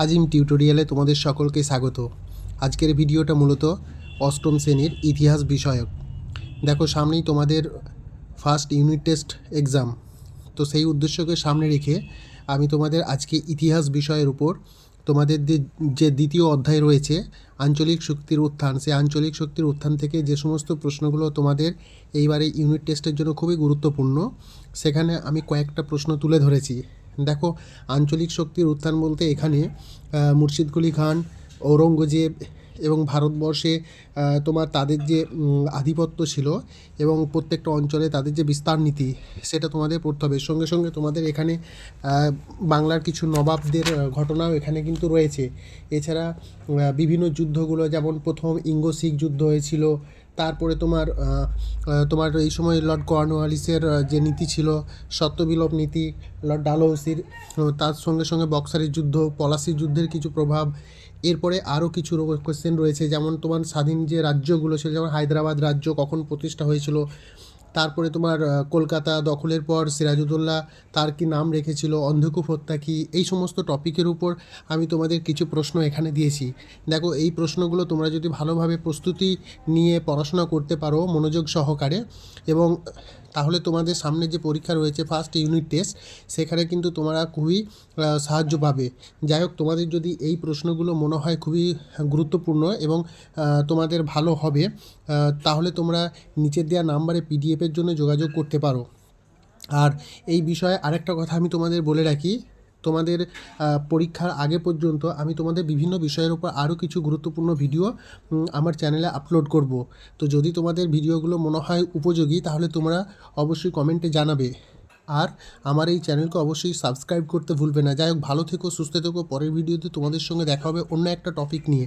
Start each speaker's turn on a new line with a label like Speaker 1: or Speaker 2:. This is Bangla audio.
Speaker 1: আজিম টিউটোরিয়ালে তোমাদের সকলকে স্বাগত। আজকের ভিডিওটা মূলত অষ্টম শ্রেণীর ইতিহাস বিষয়ক। দেখো সামনেই তোমাদের ফার্স্ট ইউনিট টেস্ট এক্সাম, তো সেই উদ্দেশ্যকে সামনে রেখে আমি তোমাদের আজকে ইতিহাস বিষয়ের উপর তোমাদের যে দ্বিতীয় অধ্যায় রয়েছে আঞ্চলিক শক্তির উত্থান, সেই আঞ্চলিক শক্তির উত্থান থেকে যে সমস্ত প্রশ্নগুলো তোমাদের এইবারে ইউনিট টেস্টের জন্য খুবই গুরুত্বপূর্ণ, সেখানে আমি কয়েকটা প্রশ্ন তুলে ধরেছি। দেখো, আঞ্চলিক শক্তির উত্থান বলতে এখানে মুর্শিদকুলি খান, ঔরঙ্গজেব এবং ভারতবর্ষে তোমার তাদের যে আধিপত্য ছিল এবং প্রত্যেকটা অঞ্চলে তাদের যে বিস্তার নীতি, সেটা তোমাদের পড়তে হবে। সঙ্গে সঙ্গে তোমাদের এখানে বাংলার কিছু নবাবদের ঘটনাও এখানে কিন্তু রয়েছে। এছাড়া বিভিন্ন যুদ্ধগুলো, যেমন প্রথম ইঙ্গ শিখ যুদ্ধ হয়েছিল, তারপরে তোমার এই সময় লর্ড কর্নওয়ালিসের যে নীতি ছিল সত্যবিলোপ নীতি, লর্ড ডালহৌসির, তার সঙ্গে সঙ্গে বক্সারের যুদ্ধ, পলাশির যুদ্ধের কিছু প্রভাব। এরপরে আরও কিছু কোয়েশ্চেন রয়েছে, যেমন তোমার স্বাধীন যে রাজ্যগুলো ছিল, যেমন হায়দ্রাবাদ রাজ্য কখন প্রতিষ্ঠা হয়েছিল, তারপরে তোমার কলকাতা দখলের পর সিরাজউদ্দৌলা তার কি নাম রেখেছিল, অন্ধকূপ হত্যা কী, এই সমস্ত টপিকের উপর আমি তোমাদের কিছু প্রশ্ন এখানে দিয়েছি। দেখো, এই প্রশ্নগুলো তোমরা যদি ভালোভাবে প্রস্তুতি নিয়ে পড়াশোনা করতে পারো মনোযোগ সহকারে, এবং তাহলে তোমাদের সামনে যে পরীক্ষা রয়েছে ফার্স্ট ইউনিট টেস্ট, সেখানে কিন্তু তোমরা খুবই সাহায্য পাবে। যাই হোক, তোমাদের যদি এই প্রশ্নগুলো মনে হয় খুবই গুরুত্বপূর্ণ এবং তোমাদের ভালো হবে, তাহলে তোমরা নিচের দেওয়া নাম্বারে পিডিএফের জন্য যোগাযোগ করতে পারো। আর এই বিষয়ে আরেকটা কথা আমি তোমাদের বলে রাখি, তোমাদের পরীক্ষার আগে পর্যন্ত আমি তোমাদের বিভিন্ন বিষয়ের উপর আরও কিছু গুরুত্বপূর্ণ ভিডিও আমার চ্যানেলে আপলোড করব। তো যদি তোমাদের ভিডিওগুলো মনে হয় উপযোগী, তাহলে তোমরা অবশ্যই কমেন্টে জানাবে। আর আমার এই চ্যানেলকে অবশ্যই সাবস্ক্রাইব করতে ভুলবে না। যাই হোক, ভালো থেকো, সুস্থ থেকো। পরের ভিডিওতে তোমাদের সঙ্গে দেখা হবে অন্য একটা টপিক নিয়ে।